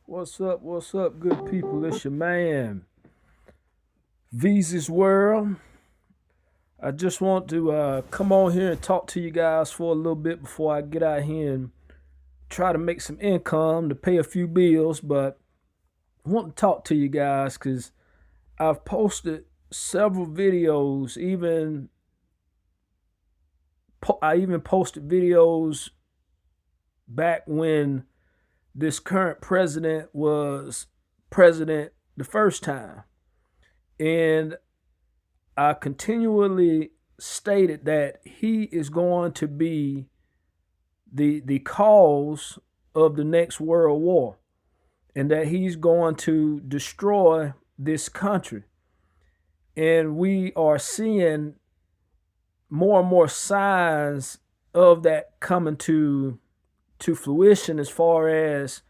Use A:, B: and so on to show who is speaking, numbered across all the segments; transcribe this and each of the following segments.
A: What's up, good people? It's your man, Visa's World. I just want to come on here and talk to you guys for a little bit before I get out here and try to make some income to pay a few bills. But I want to talk to you guys because I've posted several videos. I even posted videos back when this current president was president the first time. And I continually stated that he is going to be the cause of the next world war and that he's going to destroy this country. And we are seeing more and more signs of that coming to fruition, as far as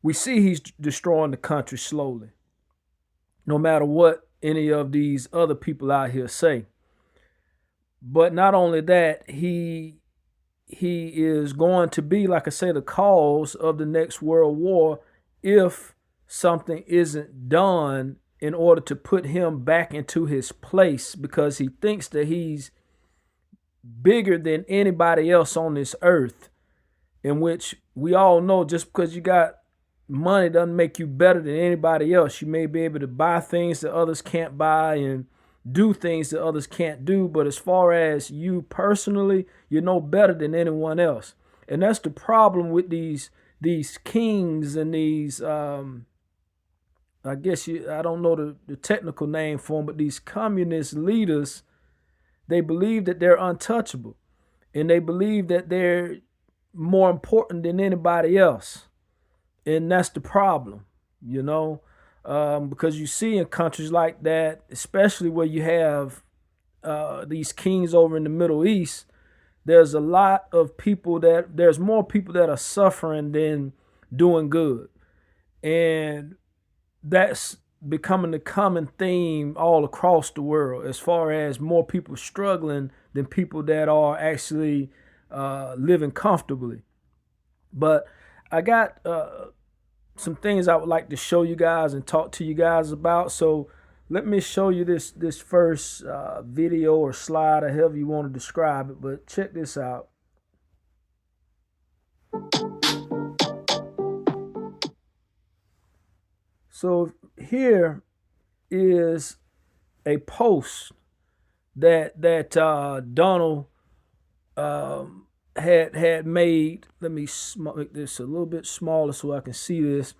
A: we see he's destroying the country slowly, no matter what any of these other people out here say. But not only that, he is going to be, like I say, the cause of the next world war if something isn't done in order to put him back into his place, because he thinks that he's bigger than anybody else on this earth, in which we all know just because you got money doesn't make you better than anybody else. You may be able to buy things that others can't buy and do things that others can't do, but as far as you personally, you're no better than anyone else. And that's the problem with these kings and these I don't know the technical name for them, but these communist leaders. They believe that they're untouchable, and they believe that they're more important than anybody else. And that's the problem, you know, because you see in countries like that, especially where you have these kings over in the Middle East, there's a lot of people there's more people that are suffering than doing good. And that's becoming the common theme all across the world, as far as more people struggling than people that are actually living comfortably. But I got some things I would like to show you guys and talk to you guys about. So let me show you this first video or slide, or however you want to describe it. But check this out. So here is a post that Donald had made. Let me make this a little bit smaller so I can see this.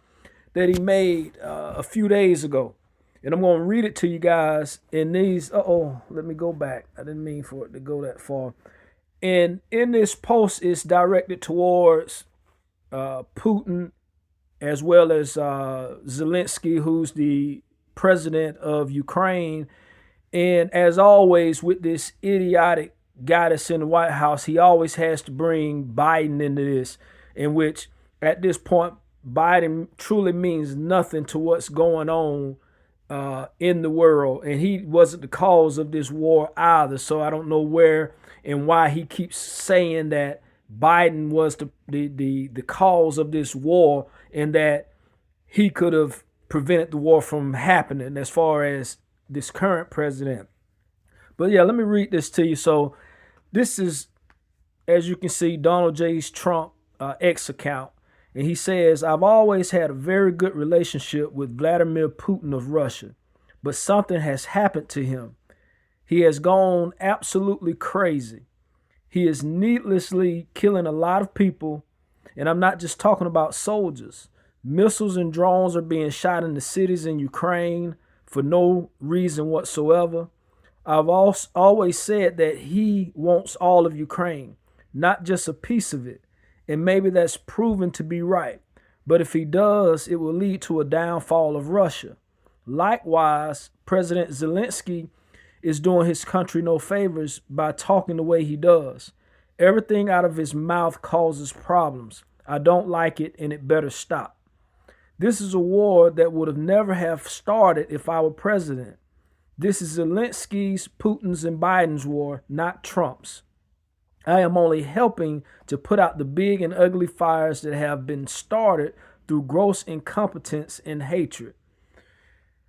A: That he made a few days ago, and I'm going to read it to you guys. In these, let me go back. I didn't mean for it to go that far. And in this post, it's directed towards Putin, as well as Zelensky, who's the president of Ukraine. And as always, with this idiotic guy that's in the White House, he always has to bring Biden into this, in which at this point, Biden truly means nothing to what's going on in the world. And he wasn't the cause of this war either. So I don't know where and why he keeps saying that Biden was the cause of this war, and that he could have prevented the war from happening, as far as this current president. But yeah, let me read this to you. So this is, as you can see, Donald J. Trump X account. And he says, I've always had a very good relationship with Vladimir Putin of Russia, but something has happened to him. He has gone absolutely crazy. He is needlessly killing a lot of people. And I'm not just talking about soldiers. Missiles and drones are being shot into cities in Ukraine for no reason whatsoever. I've always said that he wants all of Ukraine, not just a piece of it. And maybe that's proven to be right. But if he does, it will lead to a downfall of Russia. Likewise, President Zelensky is doing his country no favors by talking the way he does. Everything out of his mouth causes problems. I don't like it, and it better stop. This is a war that would have never have started if I were president. This is Zelensky's, Putin's, and Biden's war, not Trump's. I am only helping to put out the big and ugly fires that have been started through gross incompetence and hatred.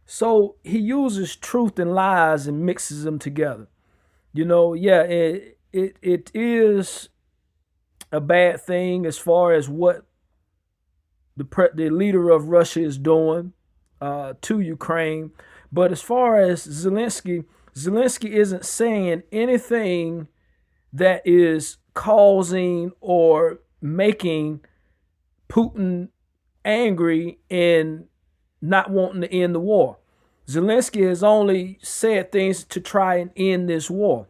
A: So he uses truth and lies and mixes them together. Yeah, it is a bad thing as far as what the leader of Russia is doing to Ukraine. But as far as Zelensky isn't saying anything that is causing or making Putin angry and not wanting to end the war. Zelensky has only said things to try and end this war.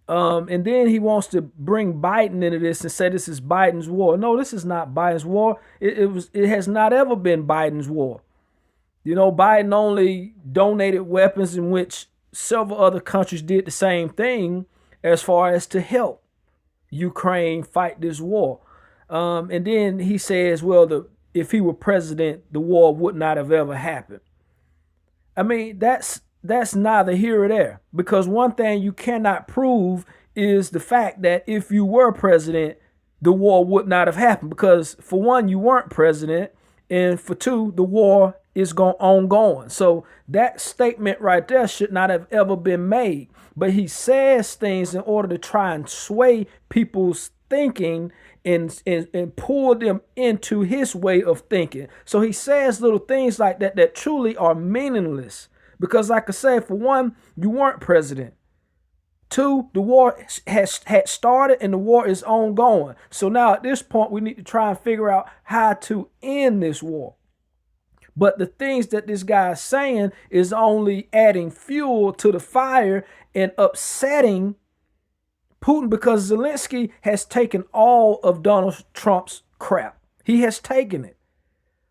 A: And then he wants to bring Biden into this and say this is Biden's war. No, this is not Biden's war. It has not ever been Biden's war. Biden only donated weapons in which several other countries did the same thing as far as to help Ukraine fight this war. And then he says, well, if he were president, the war would not have ever happened. I mean, that's neither here or there, because one thing you cannot prove is the fact that if you were president, the war would not have happened, because for one, you weren't president, and for two, the war is ongoing. So that statement right there should not have ever been made. But he says things in order to try and sway people's thinking and pull them into his way of thinking. So he says little things like that truly are meaningless. Because like I said, for one, you weren't president. Two, the war had started and the war is ongoing. So now at this point, we need to try and figure out how to end this war. But the things that this guy is saying is only adding fuel to the fire and upsetting Putin, because Zelensky has taken all of Donald Trump's crap. He has taken it.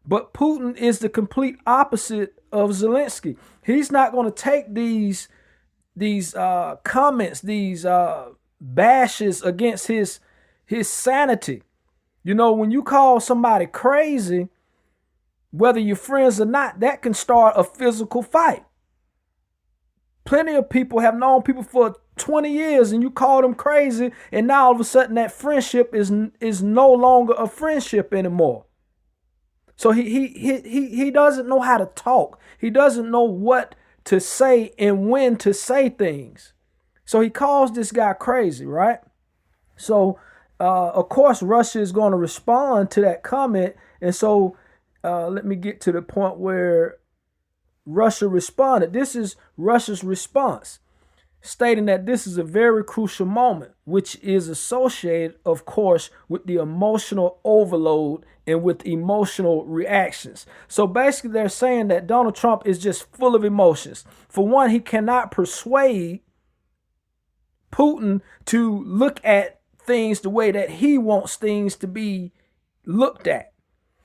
A: But Putin is the complete opposite of Zelensky. He's not going to take these comments, these bashes against his sanity. When you call somebody crazy, whether you're friends or not, that can start a physical fight. Plenty of people have known people for 20 years and you call them crazy, and now all of a sudden that friendship is no longer a friendship anymore. So he doesn't know how to talk. He doesn't know what to say and when to say things. So he calls this guy crazy, right? So, of course, Russia is going to respond to that comment. And so let me get to the point where Russia responded. This is Russia's response, stating that this is a very crucial moment, which is associated, of course, with the emotional overload and with emotional reactions. So basically, they're saying that Donald Trump is just full of emotions. For one, he cannot persuade Putin to look at things the way that he wants things to be looked at.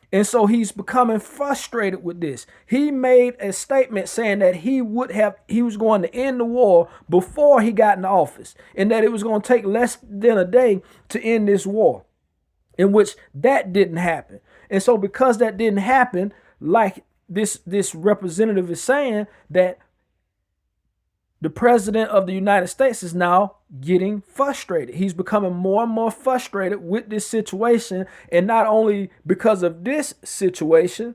A: And so he's becoming frustrated with this. He made a statement saying that he was going to end the war before he got in office, and that it was going to take less than a day to end this war, in which that didn't happen. And so because that didn't happen, like this representative is saying, that the president of the United States is now getting frustrated. He's becoming more and more frustrated with this situation. And not only because of this situation,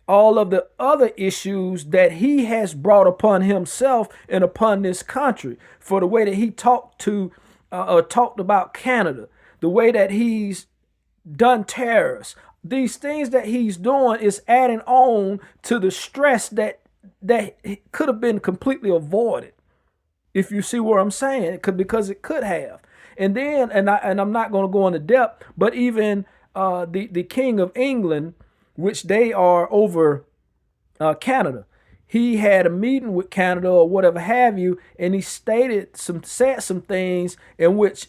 A: all of the other issues that he has brought upon himself and upon this country, for the way that he talked about Canada, the way that he's done tariffs. These things that he's doing is adding on to the stress that could have been completely avoided, if you see what I'm saying, because it could have. And then, and I'm not going to go into depth, but even the King of England, which they are over Canada, he had a meeting with Canada or whatever have you, and he said some things in which,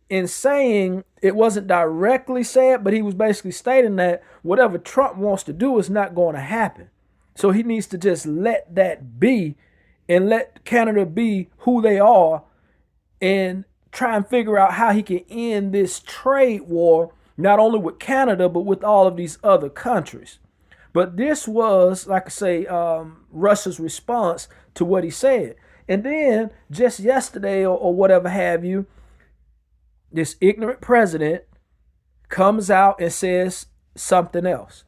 A: in saying, it wasn't directly said, but he was basically stating that whatever Trump wants to do is not going to happen. So he needs to just let that be and let Canada be who they are and try and figure out how he can end this trade war, not only with Canada, but with all of these other countries. But this was, like I say, Russia's response to what he said. And then just yesterday or whatever have you, this ignorant president comes out and says something else.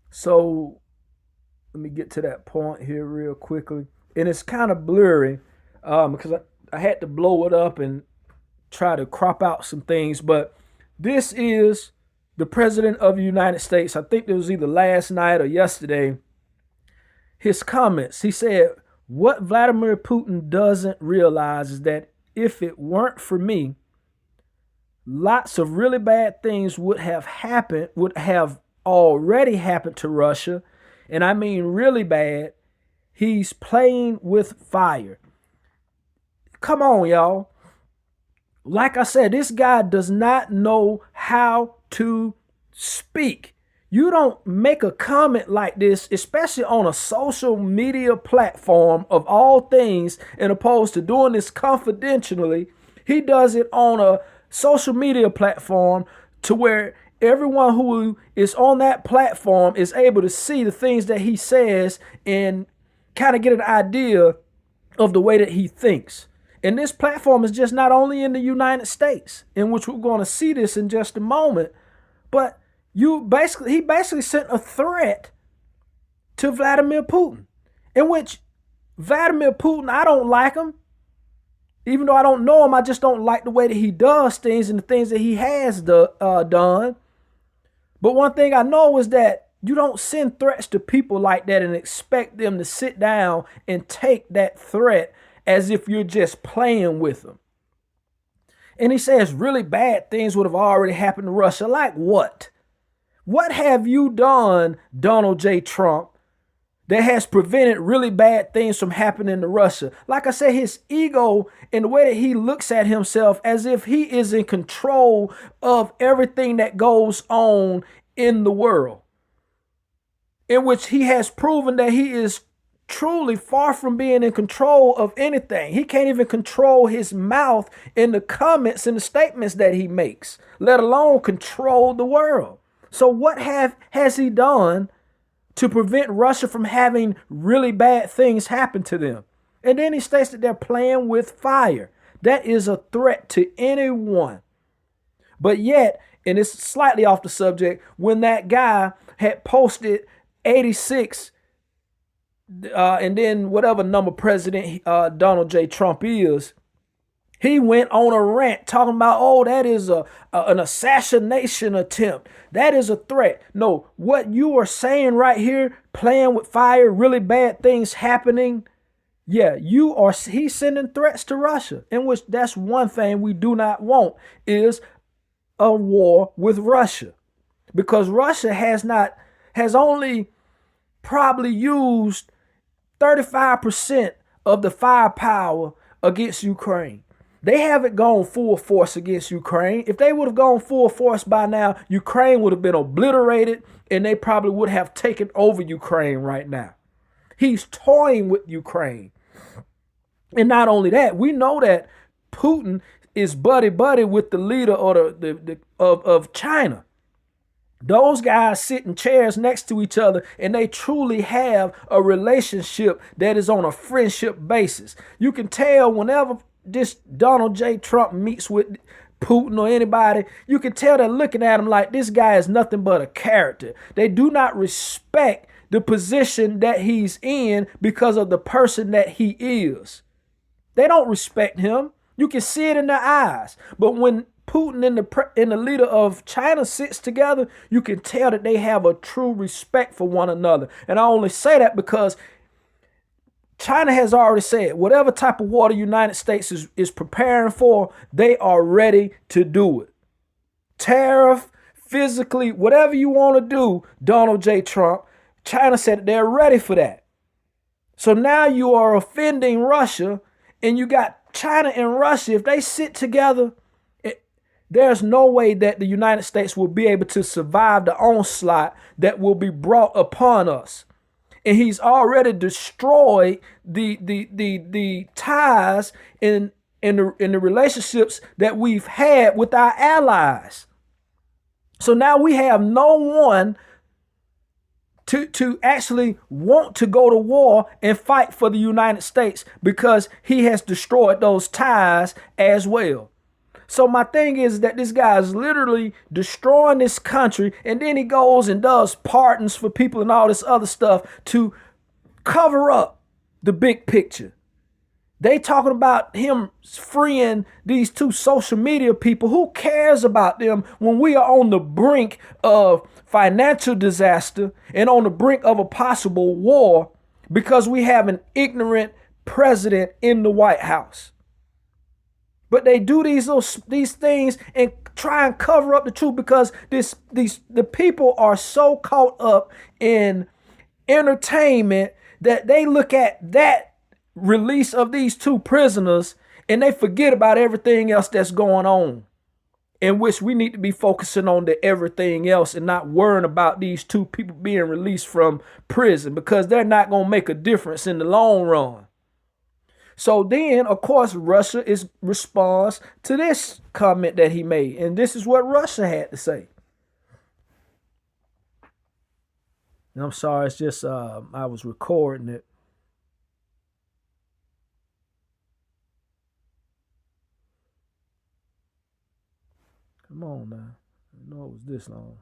A: So let me get to that point here real quickly. And it's kind of blurry because I had to blow it up and try to crop out some things. But this is the president of the United States. I think it was either last night or yesterday. His comments, he said, what Vladimir Putin doesn't realize is that if it weren't for me, lots of really bad things would have already happened to Russia. And I mean really bad. He's playing with fire. Come on, y'all. Like I said, this guy does not know how to speak. You don't make a comment like this, especially on a social media platform of all things, and opposed to doing this confidentially. He does it on a social media platform to where everyone who is on that platform is able to see the things that he says and kind of get an idea of the way that he thinks. And this platform is just not only in the United States, in which we're going to see this in just a moment, but he basically sent a threat to Vladimir Putin, in which Vladimir Putin, I don't like him. Even though I don't know him, I just don't like the way that he does things and the things that he has done. But one thing I know is that you don't send threats to people like that and expect them to sit down and take that threat as if you're just playing with them. And he says really bad things would have already happened to Russia. Like what? What have you done, Donald J. Trump, that has prevented really bad things from happening to Russia? Like I said, his ego and the way that he looks at himself as if he is in control of everything that goes on in the world, in which he has proven that he is truly far from being in control of anything. He can't even control his mouth in the comments and the statements that he makes, let alone control the world. So what has he done to prevent Russia from having really bad things happen to them? And then he states that they're playing with fire. That is a threat to anyone. But yet, and it's slightly off the subject, when that guy had posted 86 and then whatever number President Donald J. Trump is, he went on a rant talking about, oh, that is an assassination attempt. That is a threat. No, what you are saying right here, playing with fire, really bad things happening. Yeah, he's sending threats to Russia, in which that's one thing we do not want is a war with Russia, because Russia has only probably used 35% of the firepower against Ukraine. They haven't gone full force against Ukraine. If they would have gone full force by now, Ukraine would have been obliterated and they probably would have taken over Ukraine right now. He's toying with Ukraine. And not only that, we know that Putin is buddy-buddy with the leader of China. Those guys sit in chairs next to each other and they truly have a relationship that is on a friendship basis. You can tell whenever this Donald J. Trump meets with Putin or anybody, you can tell they're looking at him like this guy is nothing but a character. They do not respect the position that he's in because of the person that he is. They don't respect him. You can see it in their eyes. But when Putin and the leader of China sits together, you can tell that they have a true respect for one another. And I only say that because China has already said whatever type of war the United States is preparing for, they are ready to do it. Tariff, physically, whatever you want to do, Donald J. Trump, China said they're ready for that. So now you are offending Russia, and you got China and Russia. If they sit together, there's no way that the United States will be able to survive the onslaught that will be brought upon us. And he's already destroyed the ties in the relationships that we've had with our allies. So now we have no one to actually want to go to war and fight for the United States because he has destroyed those ties as well. So my thing is that this guy is literally destroying this country, and then he goes and does pardons for people and all this other stuff to cover up the big picture. They talking about him freeing these two social media people. Who cares about them when we are on the brink of financial disaster and on the brink of a possible war because we have an ignorant president in the White House? But they do these things and try and cover up the truth because the people are so caught up in entertainment that they look at that release of these two prisoners and they forget about everything else that's going on, in which we need to be focusing on the everything else and not worrying about these two people being released from prison, because they're not going to make a difference in the long run. So then, of course, Russia responds to this comment that he made. And this is what Russia had to say. And I'm sorry, it's just I was recording it. Come on now. I know it was this long.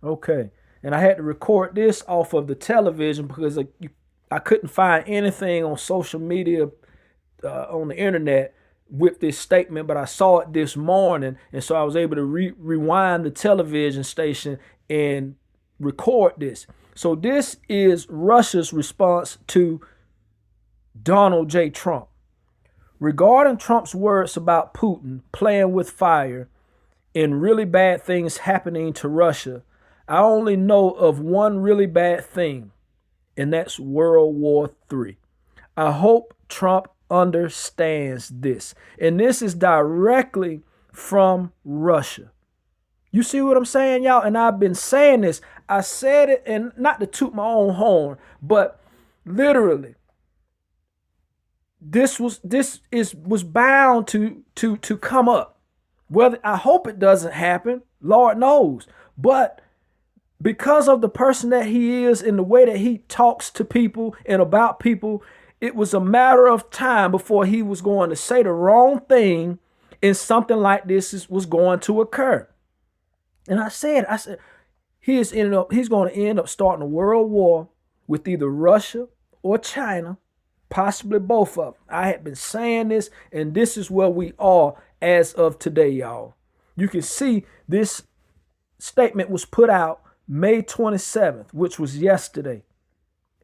A: Okay. And I had to record this off of the television because I couldn't find anything on social media, on the internet with this statement, but I saw it this morning. And so I was able to rewind the television station and record this. So this is Russia's response to Donald J. Trump. Regarding Trump's words about Putin playing with fire and really bad things happening to Russia, I only know of one really bad thing, and that's World War III. I hope Trump understands this. And this is directly from Russia. You see what I'm saying, y'all? And I've been saying this. I said it, and not to toot my own horn, but literally, this was bound to come up. Whether I hope it doesn't happen, Lord knows. But because of the person that he is and the way that he talks to people and about people, it was a matter of time before he was going to say the wrong thing and something like this was going to occur. And I said, he's going to end up starting a world war with either Russia or China, possibly both of them. I had been saying this, and this is where we are as of today, y'all. You can see this statement was put out May 27th, which was yesterday,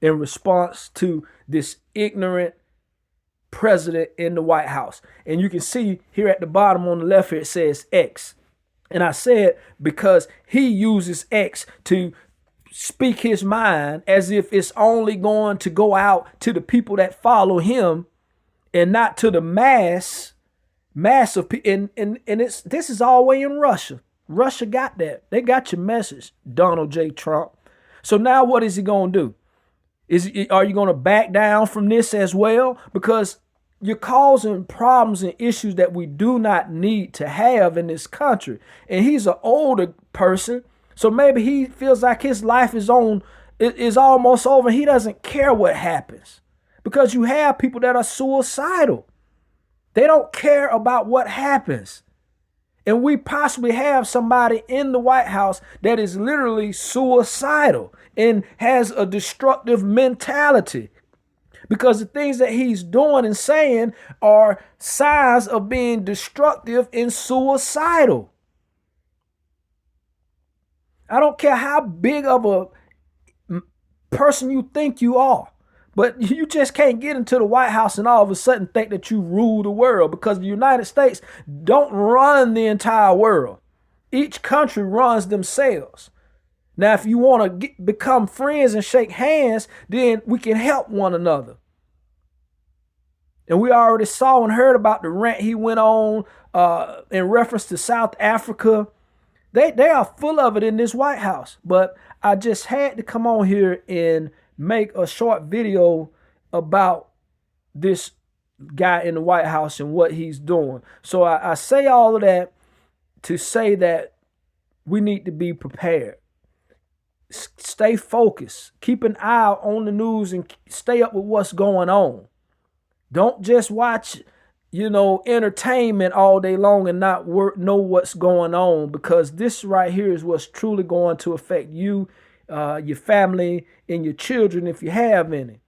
A: in response to this ignorant president in the White House. And you can see here at the bottom on the left here, it says X. And I said because he uses X to speak his mind as if it's only going to go out to the people that follow him and not to the mass of people. And this is all the way in Russia. Russia got that. They got your message, Donald J. Trump. So now what is he going to do? Are you going to back down from this as well? Because you're causing problems and issues that we do not need to have in this country. And he's an older person, so maybe he feels like his life is almost over. He doesn't care what happens, because you have people that are suicidal. They don't care about what happens. And we possibly have somebody in the White House that is literally suicidal and has a destructive mentality, because the things that he's doing and saying are signs of being destructive and suicidal. I don't care how big of a person you think you are, but you just can't get into the White House and all of a sudden think that you rule the world, because the United States don't run the entire world. Each country runs themselves. Now, if you want to become friends and shake hands, then we can help one another. And we already saw and heard about the rant he went on in reference to South Africa. They are full of it in this White House. But I just had to come on here and make a short video about this guy in the White House and what he's doing. So I say all of that to say that we need to be prepared. stay focused. Keep an eye on the news and stay up with what's going on. Don't just watch, entertainment all day long and not know what's going on, because this right here is what's truly going to affect you, your family, and your children if you have any.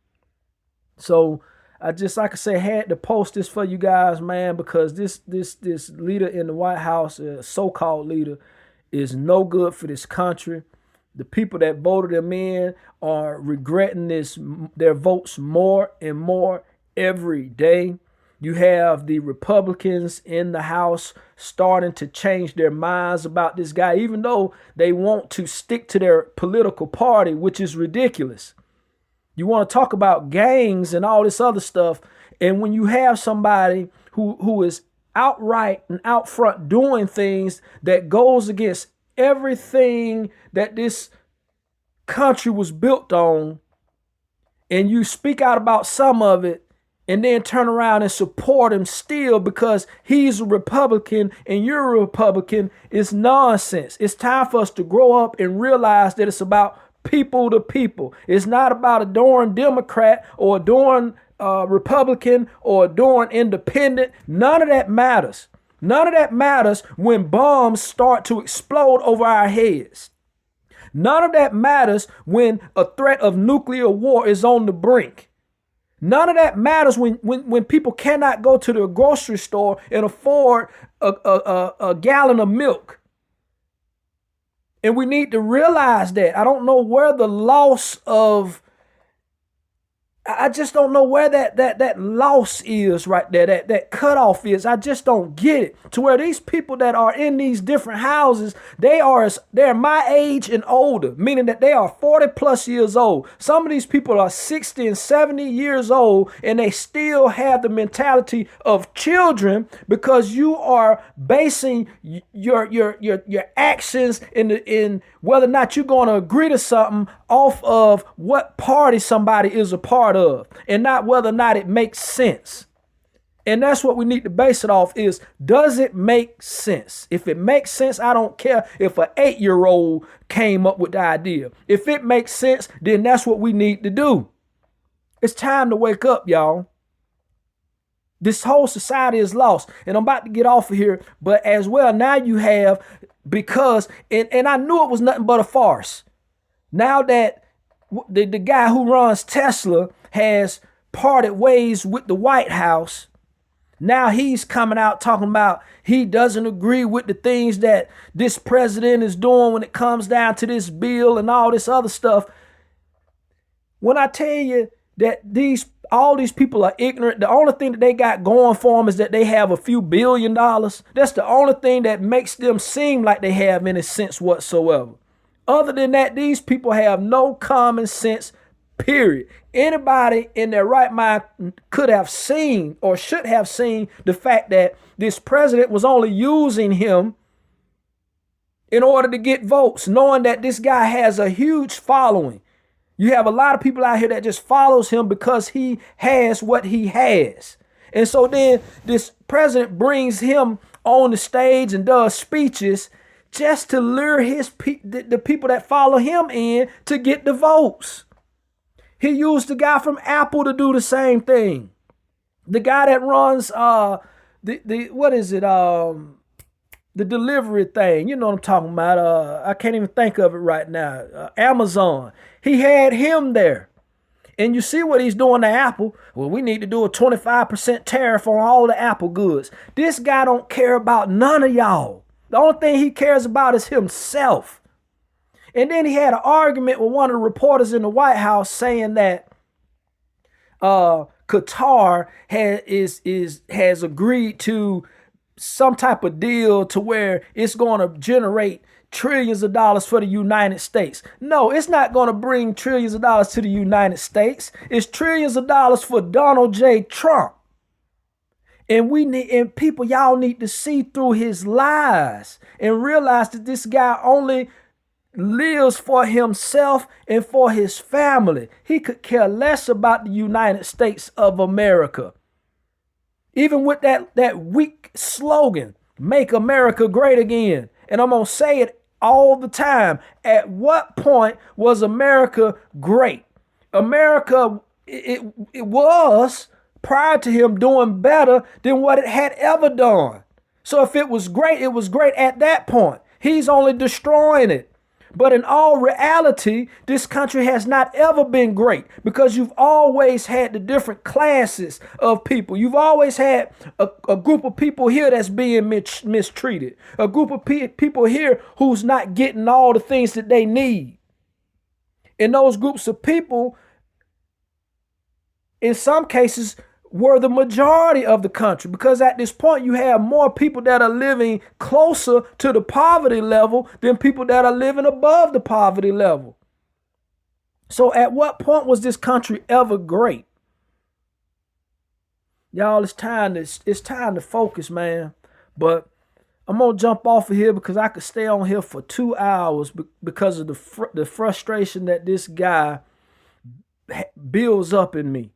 A: So I just, like I said, had to post this for you guys, man, because this leader in the White House, so-called leader, is no good for this country. The people that voted him in are regretting their votes more and more every day. You have the Republicans in the House starting to change their minds about this guy, even though they want to stick to their political party, which is ridiculous. You want to talk about gangs and all this other stuff, and when you have somebody who is outright and out front doing things that goes against everything that this country was built on, and you speak out about some of it and then turn around and support him still because he's a Republican and you're a Republican, is nonsense. It's time for us to grow up and realize that it's about people to people. It's not about a darn Democrat or a darn Republican or a darn independent. None of that matters. None of that matters when bombs start to explode over our heads. None of that matters when a threat of nuclear war is on the brink. None of that matters when people cannot go to the grocery store and afford a gallon of milk. And we need to realize that. I don't know where the loss of, I just don't know where that loss is right there, that cutoff is. I just don't get it. To where these people that are in these different houses, they're my age and older, meaning that they are 40 plus years old. Some of these people are 60 and 70 years old, and they still have the mentality of children, because you are basing your actions in whether or not you're going to agree to something off of what party somebody is a part of, and not whether or not it makes sense. And that's what we need to base it off is, does it make sense? If it makes sense, I don't care if an 8-year-old came up with the idea. If it makes sense, then that's what we need to do. It's time to wake up, y'all. This whole society is lost. And I'm about to get off of here, but as well, now you have, because, and I knew it was nothing but a farce. Now that the guy who runs Tesla has parted ways with the White House, now he's coming out talking about he doesn't agree with the things that this president is doing when it comes down to this bill and all this other stuff. When I tell you that all these people are ignorant, the only thing that they got going for them is that they have a few $1 billion. That's the only thing that makes them seem like they have any sense whatsoever. Other than that, these people have no common sense, period. Anybody in their right mind could have seen or should have seen the fact that this president was only using him in order to get votes, knowing that this guy has a huge following. You have a lot of people out here that just follows him because he has what he has. And so then this president brings him on the stage and does speeches just to lure the people that follow him in to get the votes. He used the guy from Apple to do the same thing. The guy that runs the delivery thing, you know what I'm talking about. I can't even think of it right now. Amazon. He had him there. And you see what he's doing to Apple. Well, we need to do a 25% tariff on all the Apple goods. This guy don't care about none of y'all. The only thing he cares about is himself. And then he had an argument with one of the reporters in the White House saying that Qatar has agreed to some type of deal to where it's going to generate trillions of dollars for the United States. No, it's not going to bring trillions of dollars to the United States. It's trillions of dollars for Donald J. Trump. And y'all need to see through his lies and realize that this guy only lives for himself and for his family. He could care less about the United States of America. Even with that weak slogan, "Make America Great Again." And I'm going to say it all the time. At what point was America great? America, it was prior to him doing better than what it had ever done. So if it was great at that point. He's only destroying it. But in all reality, this country has not ever been great because you've always had the different classes of people. You've always had a group of people here that's being mistreated, a group of people here who's not getting all the things that they need. And those groups of people, in some cases, were the majority of the country, because at this point you have more people that are living closer to the poverty level than people that are living above the poverty level. So at what point was this country ever great? Y'all, it's time to focus, man. But I'm gonna jump off of here because I could stay on here for 2 hours because of the frustration that this guy builds up in me.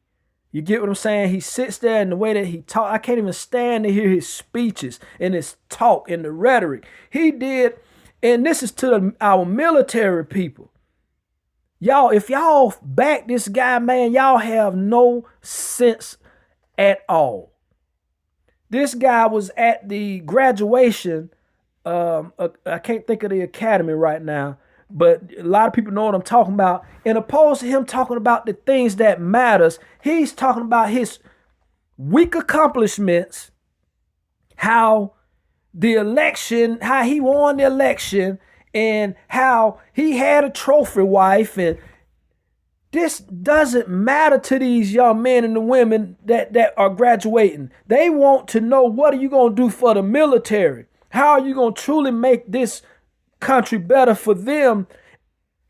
A: You get what I'm saying? He sits there and the way that he talks, I can't even stand to hear his speeches and his talk and the rhetoric. He did, and this is to our military people. Y'all, if y'all back this guy, man, y'all have no sense at all. This guy was at the graduation, I can't think of the academy right now, but a lot of people know what I'm talking about. And opposed to him talking about the things that matters, he's talking about his weak accomplishments, how the election, how he won the election, and how he had a trophy wife. And this doesn't matter to these young men and the women that are graduating. They want to know, what are you going to do for the military? How are you going to truly make this country better for them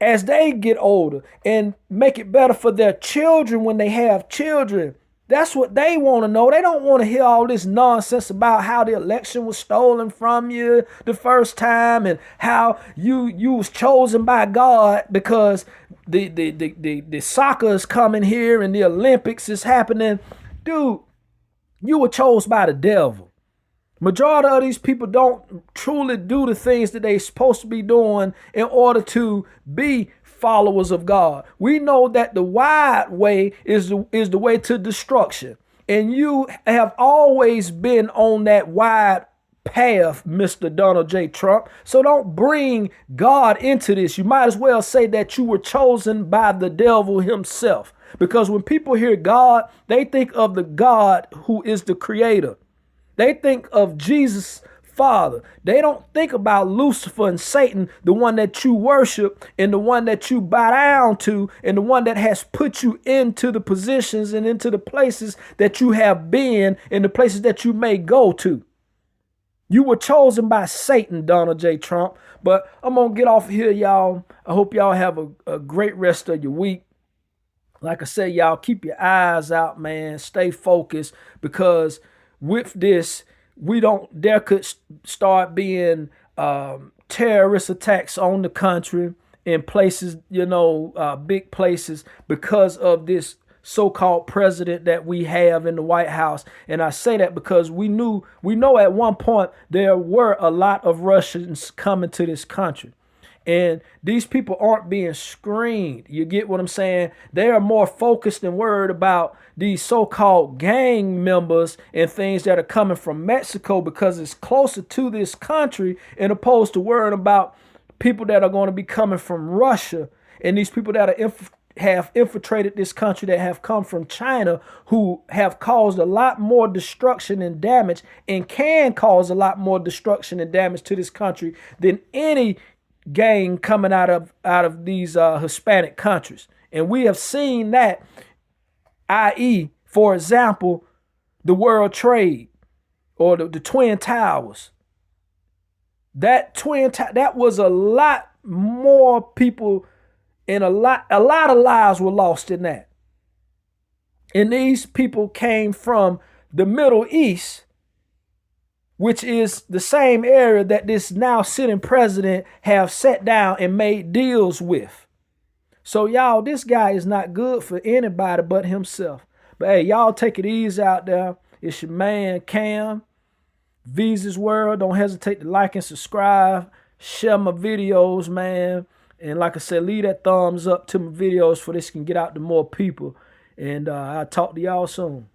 A: as they get older, and make it better for their children when they have children? That's what they want to know. They don't want to hear all this nonsense about how the election was stolen from you the first time and how you was chosen by God because the soccer is coming here and the Olympics is happening. Dude, you were chosen by the devil. Majority of these people don't truly do the things that they're supposed to be doing in order to be followers of God. We know that the wide way is the way to destruction. And you have always been on that wide path, Mr. Donald J. Trump. So don't bring God into this. You might as well say that you were chosen by the devil himself. Because when people hear God, they think of the God who is the creator. They think of Jesus, Father. They don't think about Lucifer and Satan, the one that you worship and the one that you bow down to and the one that has put you into the positions and into the places that you have been and the places that you may go to. You were chosen by Satan, Donald J. Trump. But I'm going to get off here, y'all. I hope y'all have a great rest of your week. Like I said, y'all, keep your eyes out, man. Stay focused, because with this, there could start being terrorist attacks on the country in places, big places, because of this so-called president that we have in the White House. And I say that because we know at one point there were a lot of Russians coming to this country. And these people aren't being screened. You get what I'm saying? They are more focused and worried about these so-called gang members and things that are coming from Mexico because it's closer to this country, and opposed to worrying about people that are going to be coming from Russia and these people that have infiltrated this country, that have come from China, who have caused a lot more destruction and damage and can cause a lot more destruction and damage to this country than any gang coming out of these Hispanic countries. And we have seen that, i.e., for example, the World Trade or the Twin Towers. That was a lot more people, and a lot of lives were lost in that. And these people came from the Middle East, which is the same area that this now sitting president have sat down and made deals with. So y'all, this guy is not good for anybody but himself. But hey, y'all take it easy out there. It's your man Cam, Visa's World. Don't hesitate to like and subscribe. Share my videos, man. And like I said, leave that thumbs up to my videos for this can get out to more people. And I'll talk to y'all soon.